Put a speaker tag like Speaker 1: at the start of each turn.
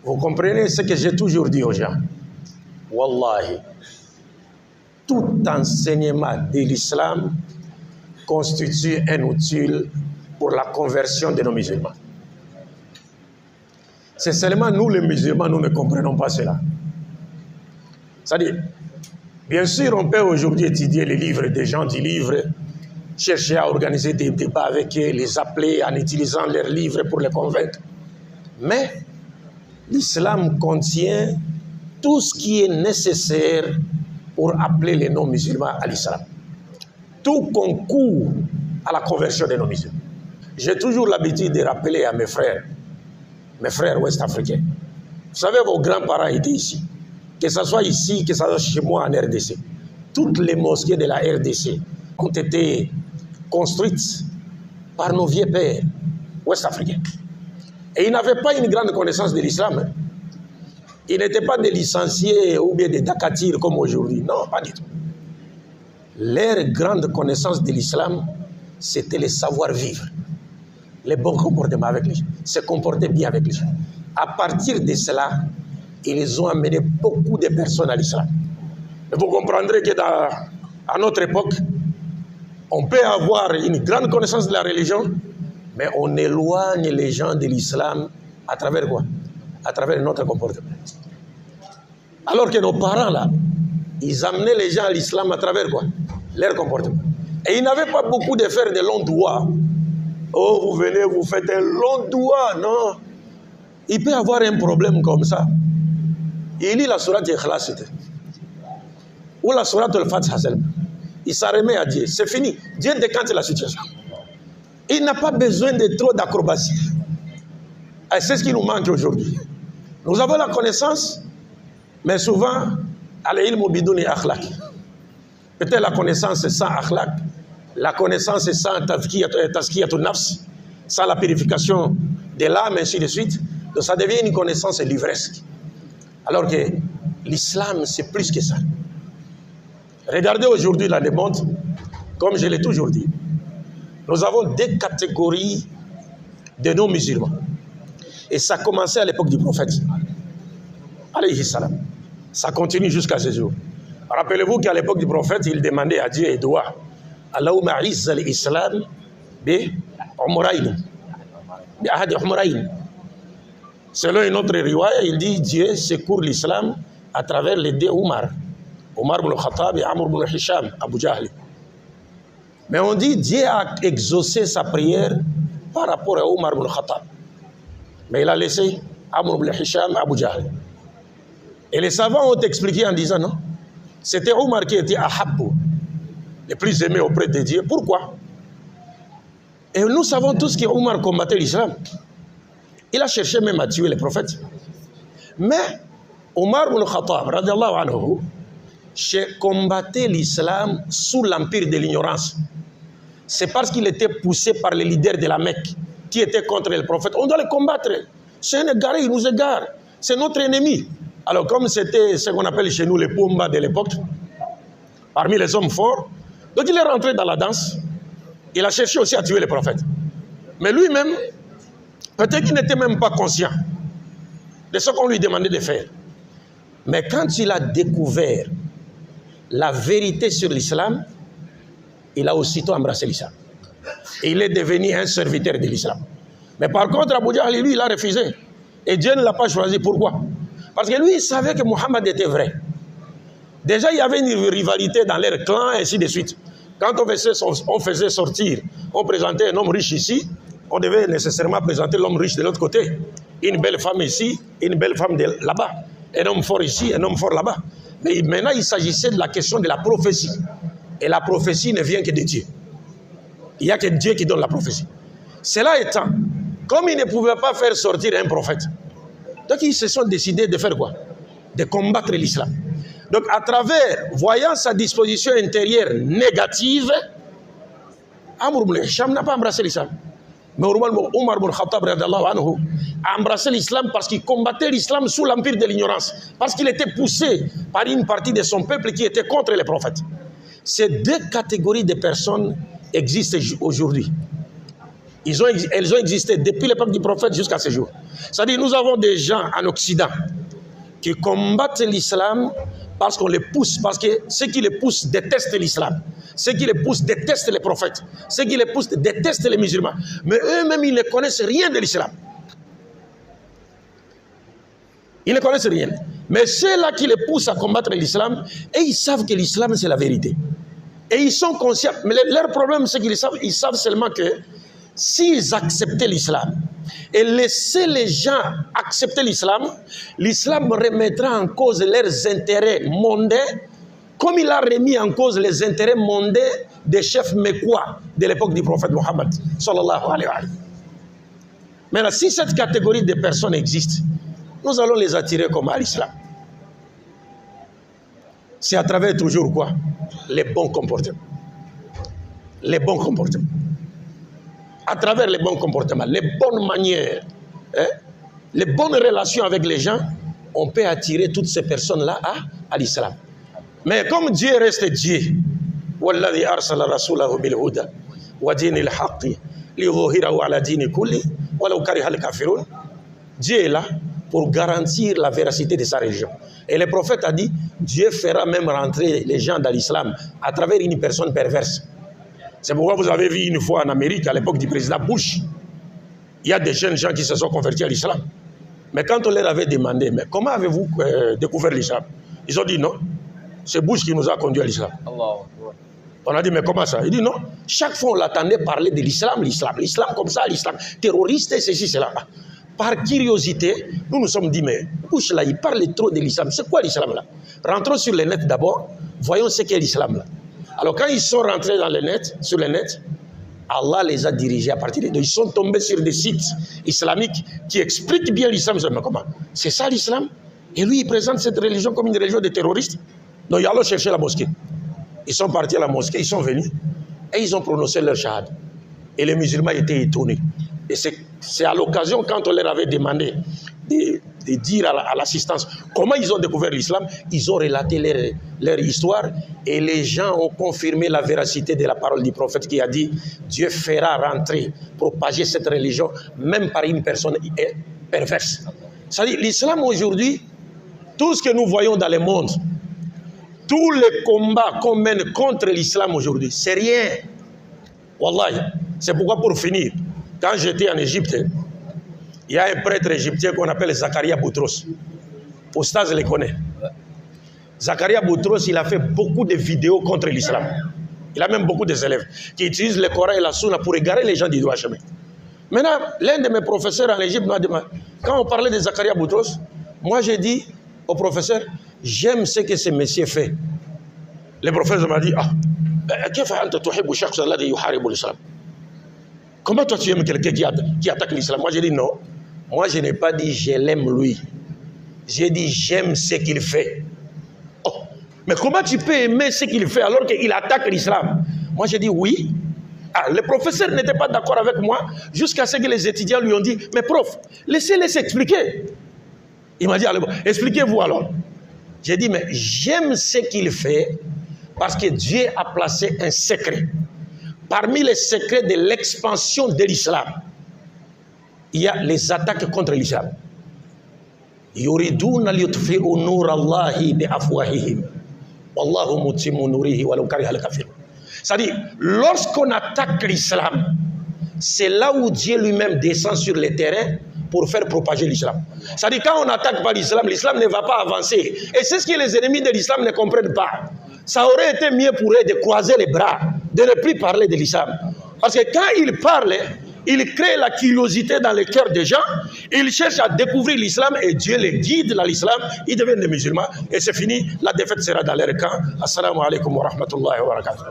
Speaker 1: Vous comprenez ce que j'ai toujours dit aux gens? Wallahi, tout enseignement de l'islam constitue un outil pour la conversion de nos musulmans. C'est seulement nous les musulmans, nous ne comprenons pas cela. C'est-à-dire, bien sûr, on peut aujourd'hui étudier les livres des gens du livre, chercher à organiser des débats avec eux, les appeler en utilisant leurs livres pour les convaincre. Mais l'islam contient tout ce qui est nécessaire pour appeler les non-musulmans à l'islam. Tout concourt à la conversion des non-musulmans. J'ai toujours l'habitude de rappeler à mes frères ouest-africains. Vous savez, vos grands-parents étaient ici. Que ce soit ici, que ce soit chez moi en RDC. Toutes les mosquées de la RDC ont été construites par nos vieux pères ouest-africains. Et ils n'avaient pas une grande connaissance de l'islam. Ils n'étaient pas des licenciés ou bien des dakatirs comme aujourd'hui. Non, pas du tout. Leur grande connaissance de l'islam, c'était le savoir-vivre. Les bons comportements avec les gens. Se comporter bien avec les gens. À partir de cela, ils ont amené beaucoup de personnes à l'islam. Vous comprendrez que à notre époque, on peut avoir une grande connaissance de la religion, mais on éloigne les gens de l'islam à travers quoi? À travers notre comportement. Alors que nos parents, là, ils amenaient les gens à l'islam à travers quoi? Leur comportement. Et ils n'avaient pas beaucoup de faire de longs doigts. Oh, vous venez, vous faites un long doigt. Non. Il peut y avoir un problème comme ça. Il lit la sourate Ikhlas, ou la sourate Al-Fatiha. Il s'en remet à Dieu. C'est fini. Dieu décante la situation. Il n'a pas besoin de trop d'acrobatie. Et c'est ce qui nous manque aujourd'hui. Nous avons la connaissance, mais souvent, al-ilmu biduni akhlaq. Peut-être la connaissance sans akhlaq, la connaissance sans tazkiyatun nafs, sans la purification de l'âme, ainsi de suite. Donc ça devient une connaissance livresque. Alors que l'islam, c'est plus que ça. Regardez aujourd'hui dans le monde, comme je l'ai toujours dit, nous avons deux catégories de non-musulmans. Et ça a commencé à l'époque du prophète. Alayhi salam. Ça continue jusqu'à ce jour. Rappelez-vous qu'à l'époque du prophète, il demandait à Dieu et doigt Allahumma izza al-islam bi umrayn. Bi ahad umrayn. Selon une autre riwaya, il dit Dieu secourt l'islam à travers les deux Omar. Omar ibn Khattab et Amr ibn Hisham, Abu Jahl. Mais on dit Dieu a exaucé sa prière par rapport à Omar ibn Khattab. Mais il a laissé Amr ibn Hisham, Abu Jahl. Et les savants ont expliqué en disant non, c'était Omar qui était Ahabbu, le plus aimé auprès de Dieu. Pourquoi? Et nous savons tous que Omar combattait l'islam. Il a cherché même à tuer les prophètes. Mais Omar ibn Khattab, radiallahu anhu, combattait l'islam sous l'empire de l'ignorance. C'est parce qu'il était poussé par les leaders de la Mecque qui étaient contre le prophète. On doit les combattre. C'est un égaré, il nous égare. C'est notre ennemi. Alors comme c'était ce qu'on appelle chez nous les Pumba de l'époque, parmi les hommes forts, donc il est rentré dans la danse. Il a cherché aussi à tuer les prophètes. Mais lui-même, peut-être qu'il n'était même pas conscient de ce qu'on lui demandait de faire. Mais quand il a découvert la vérité sur l'islam, il a aussitôt embrassé l'islam. Et il est devenu un serviteur de l'islam. Mais par contre, Abu Jahl, lui, il a refusé. Et Dieu ne l'a pas choisi. Pourquoi? Parce que lui, il savait que Mohammed était vrai. Déjà, il y avait une rivalité dans leur clan, et ainsi de suite. Quand on faisait sortir, on présentait un homme riche ici, on devait nécessairement présenter l'homme riche de l'autre côté. Une belle femme ici, une belle femme là-bas. Un homme fort ici, un homme fort là-bas. Mais maintenant, il s'agissait de la question de la prophétie. Et la prophétie ne vient que de Dieu. Il n'y a que Dieu qui donne la prophétie. Cela étant, comme ils ne pouvaient pas faire sortir un prophète, donc ils se sont décidés de faire quoi? De combattre l'islam. Donc à travers, voyant sa disposition intérieure négative, Amr ibn Hisham n'a pas embrassé l'islam. Mais Omar ibn Khattab a embrassé l'islam parce qu'il combattait l'islam sous l'empire de l'ignorance. Parce qu'il était poussé par une partie de son peuple qui était contre les prophètes. Ces deux catégories de personnes existent aujourd'hui. elles ont existé depuis l'époque du prophète jusqu'à ce jour. C'est-à-dire, nous avons des gens en Occident qui combattent l'islam parce qu'on les pousse, parce que ceux qui les poussent détestent l'islam. Ceux qui les poussent détestent les prophètes. Ceux qui les poussent détestent les musulmans. Mais eux-mêmes, ils ne connaissent rien de l'islam. Ils ne connaissent rien. Mais ceux-là qui les poussent à combattre l'islam, et ils savent que l'islam, c'est la vérité. Et ils sont conscients. Mais leur problème, c'est qu'ils savent seulement que s'ils acceptaient l'islam et laissaient les gens accepter l'islam, l'islam remettra en cause leurs intérêts mondains, comme il a remis en cause les intérêts mondains des chefs mécois de l'époque du prophète Mohammed sallallahu alayhi wa sallam. Maintenant, si cette catégorie de personnes existe, nous allons les attirer comme à l'islam. C'est à travers toujours quoi? Les bons comportements. Les bons comportements. À travers les bons comportements, les bonnes manières, hein, les bonnes relations avec les gens, on peut attirer toutes ces personnes-là à l'islam. Mais comme Dieu reste Dieu, Walladhi arsala rasulahu bil huda wa dinil haqqi liyudhhirahu ala dini kulli walau kariha al kafirun. Dieu est là pour garantir la véracité de sa religion. Et le prophète a dit, Dieu fera même rentrer les gens dans l'islam à travers une personne perverse. C'est pourquoi vous avez vu une fois en Amérique, à l'époque du président Bush, il y a des jeunes gens qui se sont convertis à l'islam. Mais quand on leur avait demandé, mais comment avez-vous découvert l'islam? Ils ont dit non, c'est Bush qui nous a conduits à l'islam. On a dit, mais comment ça? Il dit non, chaque fois on l'attendait parler de l'islam, l'islam comme ça, l'islam terroriste, ceci, cela. Par curiosité, nous nous sommes dit, mais Bush là, il parle trop de l'islam. C'est quoi l'islam là? Rentrons sur le net d'abord, voyons ce qu'est l'islam là. Alors quand ils sont rentrés dans le net, sur le net, Allah les a dirigés à partir de là. Ils sont tombés sur des sites islamiques qui expliquent bien l'islam. Mais comment? C'est ça l'islam? Et lui, il présente cette religion comme une religion de terroristes. Donc ils allons chercher la mosquée. Ils sont partis à la mosquée, ils sont venus et ils ont prononcé leur shahad. Et les musulmans étaient étonnés. Et c'est à l'occasion, quand on leur avait demandé de dire à l'assistance comment ils ont découvert l'islam, ils ont relaté leur histoire et les gens ont confirmé la véracité de la parole du prophète qui a dit Dieu fera rentrer, propager cette religion même par une personne perverse. C'est-à-dire l'islam aujourd'hui, tout ce que nous voyons dans le monde, tous les combats qu'on mène contre l'islam aujourd'hui, c'est rien. Wallahi, c'est pourquoi pour finir, quand j'étais en Égypte, il y a un prêtre égyptien qu'on appelle Zakaria Boutros. Oustaz le connaît. Zakaria Boutros, il a fait beaucoup de vidéos contre l'islam. Il a même beaucoup d'élèves qui utilisent le Coran et la Sunna pour égarer les gens du droit chemin. Maintenant, l'un de mes professeurs en Égypte m'a demandé, quand on parlait de Zakaria Boutros, moi j'ai dit au professeur, j'aime ce que ce monsieur fait. Le professeur m'a dit, comment toi tu aimes quelqu'un qui attaque l'islam? Moi j'ai dit non. Moi je n'ai pas dit je l'aime lui. J'ai dit j'aime ce qu'il fait. Oh, mais comment tu peux aimer ce qu'il fait alors qu'il attaque l'islam? Moi j'ai dit oui. Ah, le professeur n'était pas d'accord avec moi jusqu'à ce que les étudiants lui ont dit, mais prof, laissez-les s'expliquer. Il m'a dit, allez, expliquez-vous alors. J'ai dit, mais j'aime ce qu'il fait parce que Dieu a placé un secret. Parmi les secrets de l'expansion de l'islam, il y a les attaques contre l'islam. Yuriduna liyutfi'u nur Allahi bi afwahihim. Wallahu mutimmu nurihi walau kariha al-kafirun. C'est-à-dire, lorsqu'on attaque l'islam, c'est là où Dieu lui-même descend sur le terrain pour faire propager l'islam. C'est-à-dire, quand on n'attaque pas l'islam, l'islam ne va pas avancer. Et c'est ce que les ennemis de l'islam ne comprennent pas. Ça aurait été mieux pour eux de croiser les bras, de ne plus parler de l'islam. Parce que quand ils parlent, ils créent la curiosité dans le cœur des gens, ils cherchent à découvrir l'islam et Dieu les guide dans l'islam, ils deviennent des musulmans et c'est fini, la défaite sera dans leur camp. Assalamu alaikum wa rahmatullahi wa barakatuh.